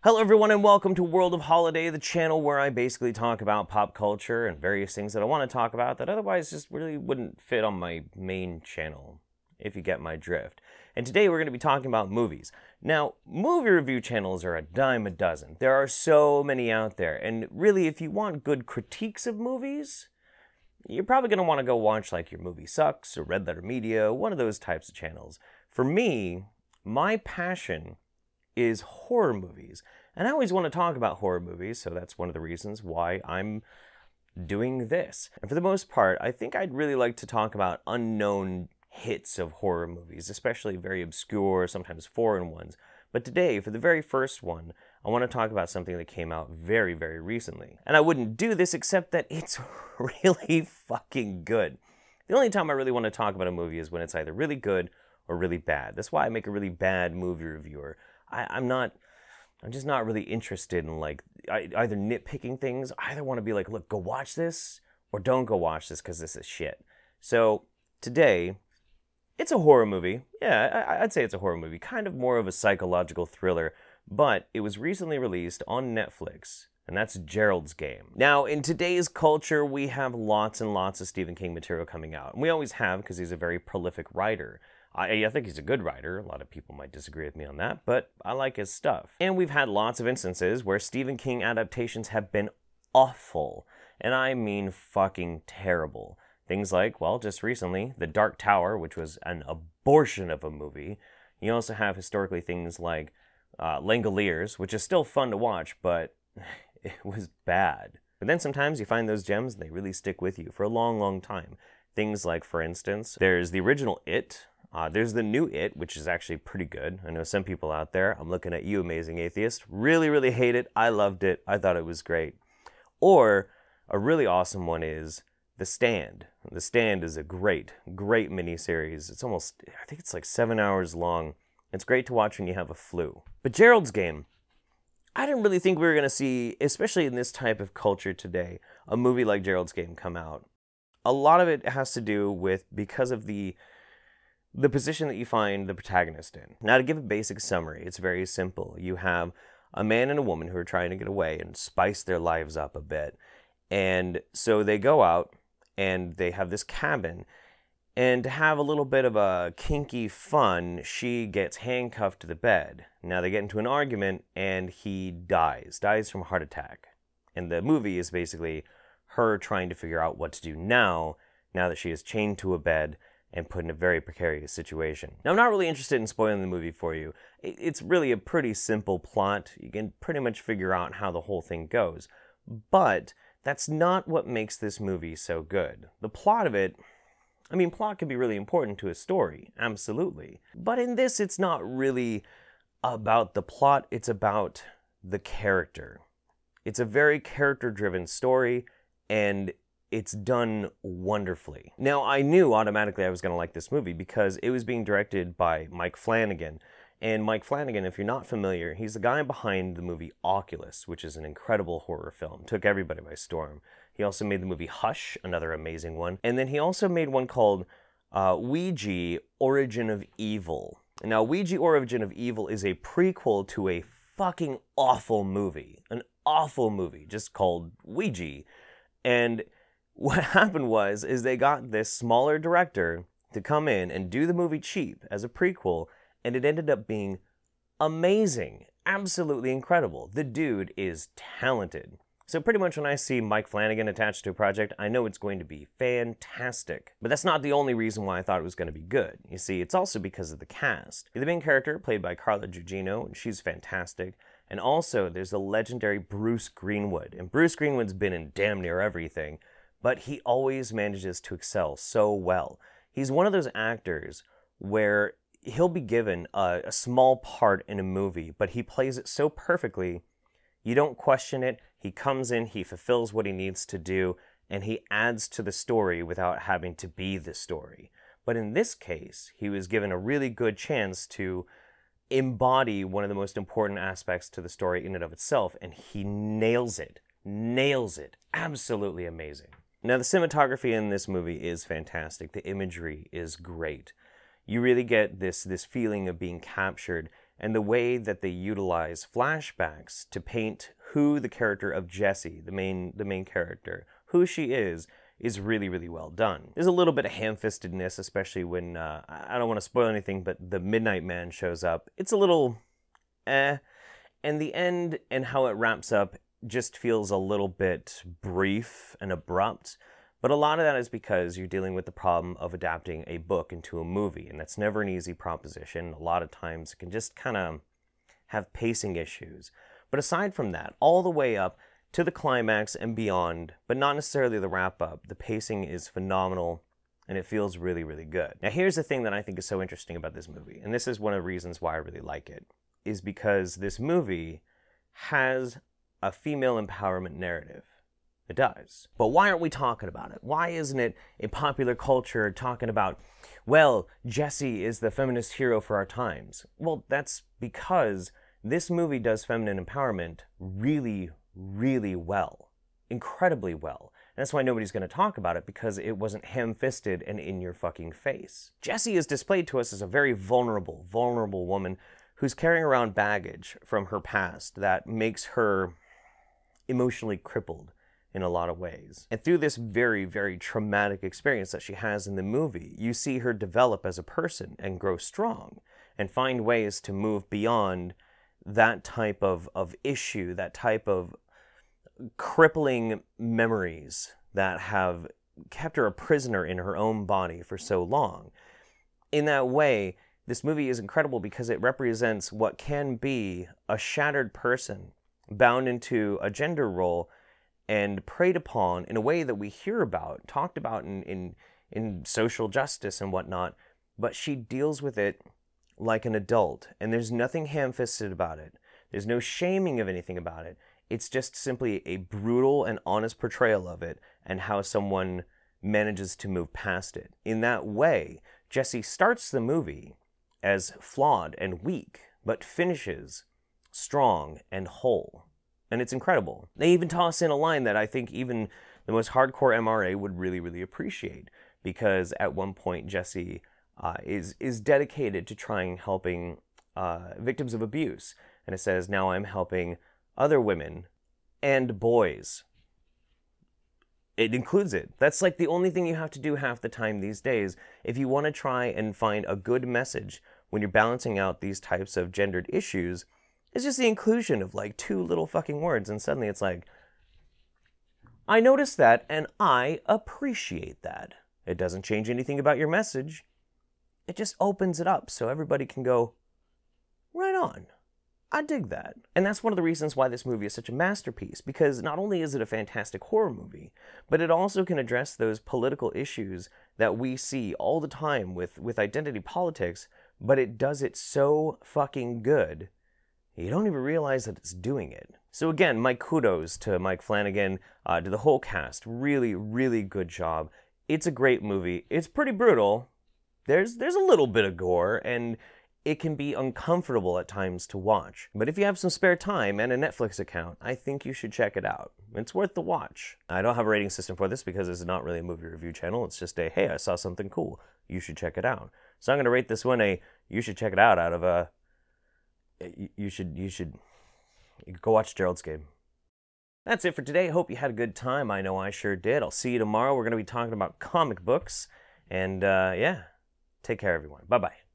Hello everyone and welcome to World of Holiday, the channel where I basically talk about pop culture and various things that I want to talk about that otherwise just really wouldn't fit on my main channel, if you get my drift. And today we're going to be talking about movies. Now, movie review channels are a dime a dozen. There are so many out there, and really if you want good critiques of movies, you're probably going to want to go watch like Your Movie Sucks or Red Letter Media, one of those types of channels. For me, my passion is horror movies. And I always want to talk about horror movies, so that's one of the reasons why I'm doing this. And for the most part, I think I'd really like to talk about unknown hits of horror movies, especially very obscure, sometimes foreign ones. But today, for the very first one, I want to talk about something that came out very, very recently. And I wouldn't do this except that it's really fucking good. The only time I really want to talk about a movie is when it's either really good or really bad. That's why I make a really bad movie reviewer. I'm just not really interested in like either nitpicking things. I either want to be like, look, go watch this or don't go watch this because this is shit. So today, it's a horror movie. Yeah, I'd say it's a horror movie. Kind of more of a psychological thriller, but it was recently released on Netflix, and that's Gerald's Game. Now, in today's culture, we have lots and lots of Stephen King material coming out. And we always have because he's a very prolific writer. I think he's a good writer. A lot of people might disagree with me on that, but I like his stuff. And we've had lots of instances where Stephen King adaptations have been awful. And I mean fucking terrible. Things like, well, just recently, The Dark Tower, which was an abortion of a movie. You also have historically things like Langoliers, which is still fun to watch, but it was bad. But then sometimes you find those gems and they really stick with you for a long, long time. Things like, for instance, there's the original It. There's the new It, which is actually pretty good. I know some people out there, I'm looking at you, Amazing Atheist, really, really hate it. I loved it. I thought it was great. Or a really awesome one is The Stand. The Stand is a great, great miniseries. It's almost, I think it's like 7 hours long. It's great to watch when you have a flu. But Gerald's Game, I didn't really think we were going to see, especially in this type of culture today, a movie like Gerald's Game come out. A lot of it has to do with because of the position that you find the protagonist in. Now, to give a basic summary, it's very simple. You have a man and a woman who are trying to get away and spice their lives up a bit. And so they go out and they have this cabin. And to have a little bit of a kinky fun, she gets handcuffed to the bed. Now they get into an argument and he dies from a heart attack. And the movie is basically her trying to figure out what to do now that she is chained to a bed and put in a very precarious situation. Now, I'm not really interested in spoiling the movie for you. It's really a pretty simple plot. You can pretty much figure out how the whole thing goes. But that's not what makes this movie so good. The plot of it, I mean, plot can be really important to a story, absolutely. But in this, it's not really about the plot, it's about the character. It's a very character-driven story, and it's done wonderfully. Now, I knew automatically I was going to like this movie because it was being directed by Mike Flanagan. And Mike Flanagan, if you're not familiar, he's the guy behind the movie Oculus, which is an incredible horror film. Took everybody by storm. He also made the movie Hush, another amazing one. And then he also made one called Ouija, Origin of Evil. Now, Ouija, Origin of Evil is a prequel to a fucking awful movie. An awful movie, just called Ouija. And what happened is they got this smaller director to come in and do the movie cheap as a prequel, and it ended up being amazing, absolutely incredible. The dude is talented. So pretty much when I see Mike Flanagan attached to a project, I know it's going to be fantastic. But that's not the only reason why I thought it was going to be good. You see, it's also because of the cast. The main character, played by Carla Gugino, and she's fantastic. And also, there's the legendary Bruce Greenwood. And Bruce Greenwood's been in damn near everything, but he always manages to excel so well. He's one of those actors where he'll be given a small part in a movie, but he plays it so perfectly, you don't question it. He comes in, he fulfills what he needs to do, and he adds to the story without having to be the story. But in this case, he was given a really good chance to embody one of the most important aspects to the story in and of itself, and he nails it. Nails it. Absolutely amazing. Now, the cinematography in this movie is fantastic. The imagery is great. You really get this feeling of being captured and the way that they utilize flashbacks to paint who the character of Jessie, the main character, who she is really, really well done. There's a little bit of ham-fistedness, especially when, I don't want to spoil anything, but the Midnight Man shows up. It's a little and the end and how it wraps up just feels a little bit brief and abrupt. But a lot of that is because you're dealing with the problem of adapting a book into a movie, and that's never an easy proposition. A lot of times it can just kind of have pacing issues. But aside from that, all the way up to the climax and beyond, but not necessarily the wrap-up, the pacing is phenomenal, and it feels really, really good. Now here's the thing that I think is so interesting about this movie, and this is one of the reasons why I really like it, is because this movie has a female empowerment narrative. It does. But why aren't we talking about it? Why isn't it in popular culture talking about, well, Jessie is the feminist hero for our times? Well, that's because this movie does feminine empowerment really, really well. Incredibly well. And that's why nobody's going to talk about it, because it wasn't ham-fisted and in your fucking face. Jessie is displayed to us as a very vulnerable woman who's carrying around baggage from her past that makes her emotionally crippled in a lot of ways. And through this very, very traumatic experience that she has in the movie, you see her develop as a person and grow strong and find ways to move beyond that type of issue, that type of crippling memories that have kept her a prisoner in her own body for so long. In that way, this movie is incredible because it represents what can be a shattered person bound into a gender role and preyed upon in a way that we hear about, talked about in social justice and whatnot, but she deals with it like an adult, and there's nothing ham-fisted about it. There's no shaming of anything about it. It's just simply a brutal and honest portrayal of it and how someone manages to move past it. In that way, Jessie starts the movie as flawed and weak, but finishes strong and whole. And it's incredible. They even toss in a line that I think even the most hardcore MRA would really, really appreciate, because at one point Jessie is dedicated to trying helping victims of abuse. And it says, now I'm helping other women and boys. It includes it. That's like the only thing you have to do half the time these days if you want to try and find a good message when you're balancing out these types of gendered issues. It's just the inclusion of like 2 little fucking words, and suddenly it's like, I noticed that and I appreciate that. It doesn't change anything about your message. It just opens it up so everybody can go, right on. I dig that. And that's one of the reasons why this movie is such a masterpiece, because not only is it a fantastic horror movie, but it also can address those political issues that we see all the time with identity politics, but it does it so fucking good. You don't even realize that it's doing it. So again, my kudos to Mike Flanagan, to the whole cast. Really, really good job. It's a great movie. It's pretty brutal. There's a little bit of gore, and it can be uncomfortable at times to watch. But if you have some spare time and a Netflix account, I think you should check it out. It's worth the watch. I don't have a rating system for this because it's not really a movie review channel. It's just a, hey, I saw something cool. You should check it out. So I'm going to rate this one a, you should check it out of a, you should go watch Gerald's game. That's it for today. Hope you had a good time. I know I sure did. I'll see you tomorrow. We're going to be talking about comic books. And yeah, take care, everyone. Bye-bye.